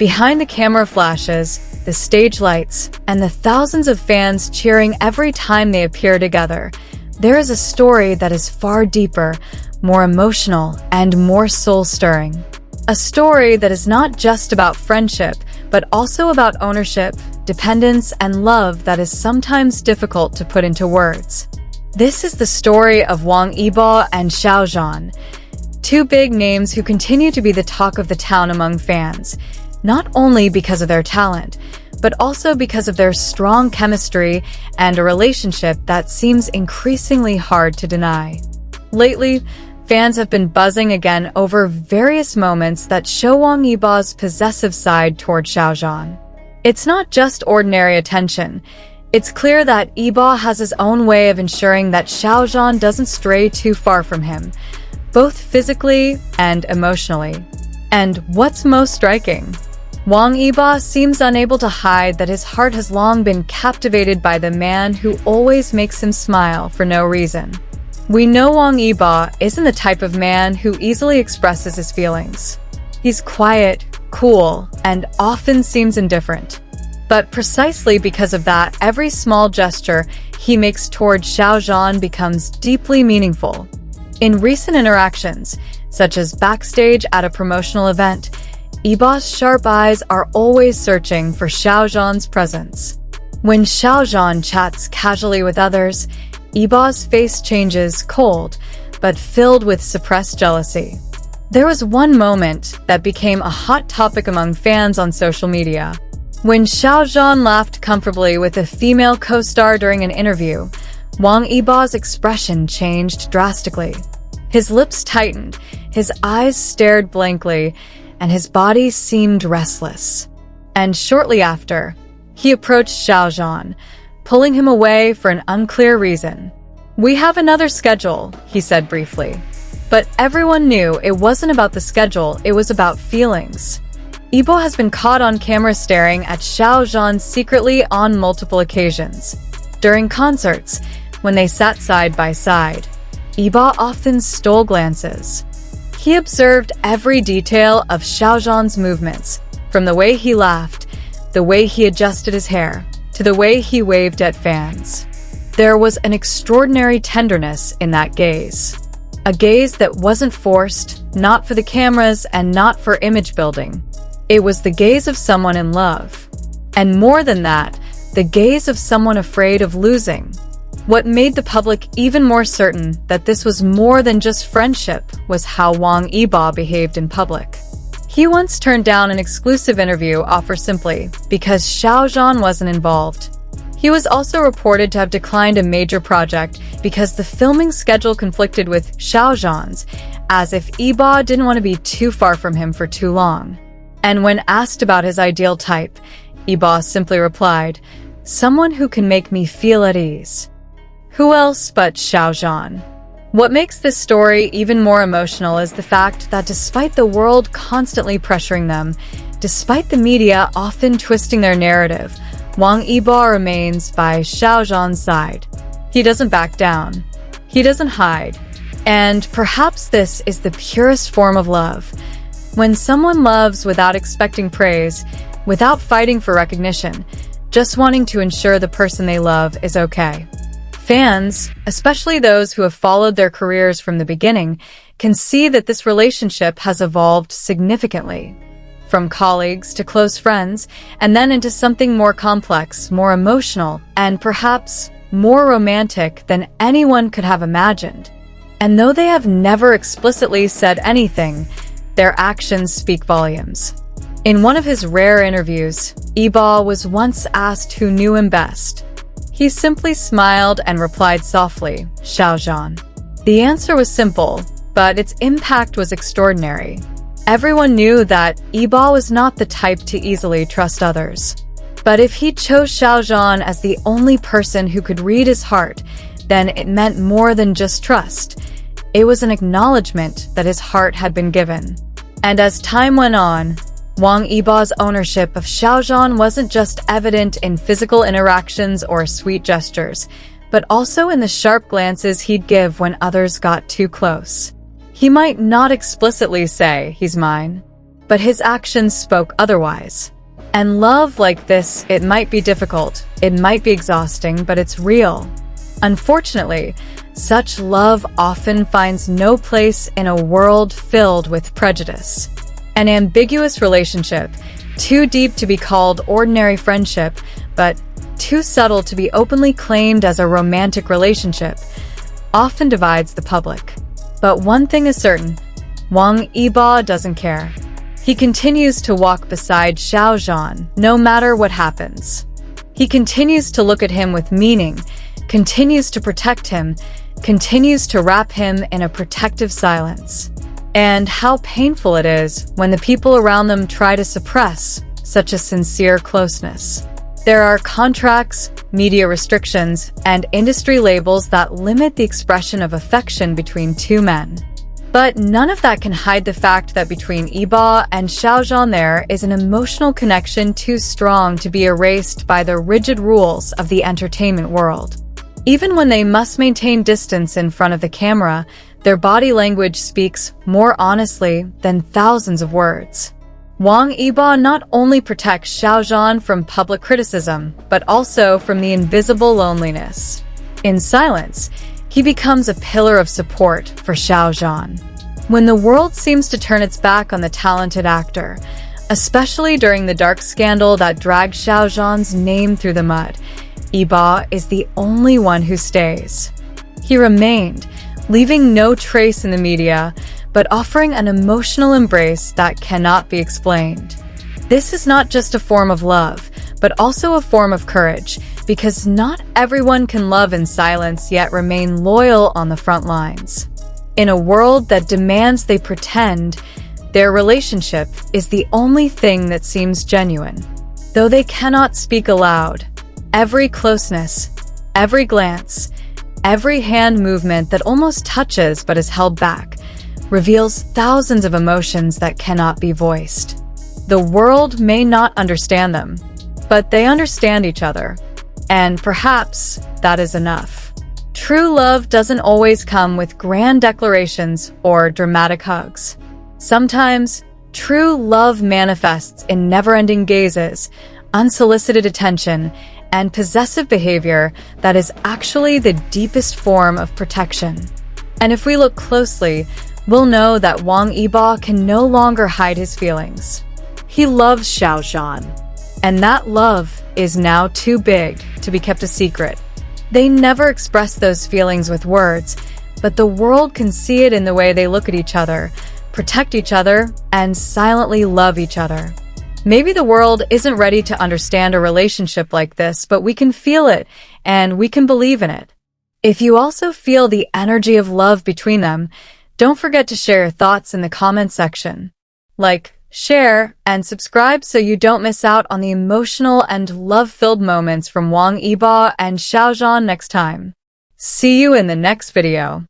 Behind the camera flashes, the stage lights, and the thousands of fans cheering every time they appear together, there is a story that is far deeper, more emotional, and more soul-stirring. A story that is not just about friendship, but also about ownership, dependence, and love that is sometimes difficult to put into words. This is the story of Wang Yibo and Xiao Zhan, two big names who continue to be the talk of the town among fans, not only because of their talent, but also because of their strong chemistry and a relationship that seems increasingly hard to deny. Lately, fans have been buzzing again over various moments that show Wang Yibo's possessive side toward Xiao Zhan. It's not just ordinary attention. It's clear that Yibo has his own way of ensuring that Xiao Zhan doesn't stray too far from him, both physically and emotionally. And what's most striking? Wang Yibo seems unable to hide that his heart has long been captivated by the man who always makes him smile for no reason. We know Wang Yibo isn't the type of man who easily expresses his feelings. He's quiet, cool, and often seems indifferent. But precisely because of that, every small gesture he makes toward Xiao Zhan becomes deeply meaningful. In recent interactions, such as backstage at a promotional event, Yibo's sharp eyes are always searching for Xiao Zhan's presence. When Xiao Zhan chats casually with others, Yibo's face changes cold, but filled with suppressed jealousy. There was one moment that became a hot topic among fans on social media. When Xiao Zhan laughed comfortably with a female co-star during an interview, Wang Yibo's expression changed drastically. His lips tightened, his eyes stared blankly, and his body seemed restless. And shortly after, he approached Xiao Zhan, pulling him away for an unclear reason. "We have another schedule," he said briefly. But everyone knew it wasn't about the schedule, it was about feelings. Yibo has been caught on camera staring at Xiao Zhan secretly on multiple occasions. During concerts, when they sat side by side, Yibo often stole glances. He observed every detail of Xiao Zhan's movements, from the way he laughed, the way he adjusted his hair, to the way he waved at fans. There was an extraordinary tenderness in that gaze. A gaze that wasn't forced, not for the cameras and not for image building. It was the gaze of someone in love. And more than that, the gaze of someone afraid of losing. What made the public even more certain that this was more than just friendship was how Wang Yibo behaved in public. He once turned down an exclusive interview offer simply because Xiao Zhan wasn't involved. He was also reported to have declined a major project because the filming schedule conflicted with Xiao Zhan's, as if Yibo didn't want to be too far from him for too long. And when asked about his ideal type, Yibo simply replied, "Someone who can make me feel at ease." Who else but Xiao Zhan? What makes this story even more emotional is the fact that despite the world constantly pressuring them, despite the media often twisting their narrative, Wang Yibo remains by Xiao Zhan's side. He doesn't back down. He doesn't hide. And perhaps this is the purest form of love. When someone loves without expecting praise, without fighting for recognition, just wanting to ensure the person they love is okay. Fans, especially those who have followed their careers from the beginning, can see that this relationship has evolved significantly. From colleagues to close friends, and then into something more complex, more emotional, and perhaps more romantic than anyone could have imagined. And though they have never explicitly said anything, their actions speak volumes. In one of his rare interviews, Yibo was once asked who knew him best. He simply smiled and replied softly, "Xiao Zhan." The answer was simple, but its impact was extraordinary. Everyone knew that Yibo was not the type to easily trust others. But if he chose Xiao Zhan as the only person who could read his heart, then it meant more than just trust. It was an acknowledgement that his heart had been given. And as time went on, Wang Yibo's ownership of Xiao Zhan wasn't just evident in physical interactions or sweet gestures, but also in the sharp glances he'd give when others got too close. He might not explicitly say, "He's mine," but his actions spoke otherwise. And love like this, it might be difficult, it might be exhausting, but it's real. Unfortunately, such love often finds no place in a world filled with prejudice. An ambiguous relationship, too deep to be called ordinary friendship, but too subtle to be openly claimed as a romantic relationship, often divides the public. But one thing is certain, Wang Yibo doesn't care. He continues to walk beside Xiao Zhan, no matter what happens. He continues to look at him with meaning, continues to protect him, continues to wrap him in a protective silence. And how painful it is when the people around them try to suppress such a sincere closeness. There are contracts, media restrictions, and industry labels that limit the expression of affection between two men. But none of that can hide the fact that between Yibo and Xiao Zhan there is an emotional connection too strong to be erased by the rigid rules of the entertainment world. Even when they must maintain distance in front of the camera, their body language speaks more honestly than thousands of words. Wang Yibo not only protects Xiao Zhan from public criticism, but also from the invisible loneliness. In silence, he becomes a pillar of support for Xiao Zhan. When the world seems to turn its back on the talented actor, especially during the dark scandal that dragged Xiao Zhan's name through the mud, Yibo is the only one who stays. He remained, leaving no trace in the media, but offering an emotional embrace that cannot be explained. This is not just a form of love, but also a form of courage, because not everyone can love in silence yet remain loyal on the front lines. In a world that demands they pretend, their relationship is the only thing that seems genuine. Though they cannot speak aloud, every closeness, every glance, every hand movement that almost touches but is held back, reveals thousands of emotions that cannot be voiced. The world may not understand them, but they understand each other. And perhaps that is enough. True love doesn't always come with grand declarations or dramatic hugs. Sometimes, true love manifests in never-ending gazes, unsolicited attention, and possessive behavior that is actually the deepest form of protection. And if we look closely, we'll know that Wang Yibo can no longer hide his feelings. He loves Xiao Zhan, and that love is now too big to be kept a secret. They never express those feelings with words, but the world can see it in the way they look at each other, protect each other, and silently love each other. Maybe the world isn't ready to understand a relationship like this, but we can feel it, and we can believe in it. If you also feel the energy of love between them, don't forget to share your thoughts in the comment section. Like, share, and subscribe so you don't miss out on the emotional and love-filled moments from Wang Yibo and Xiao Zhan next time. See you in the next video.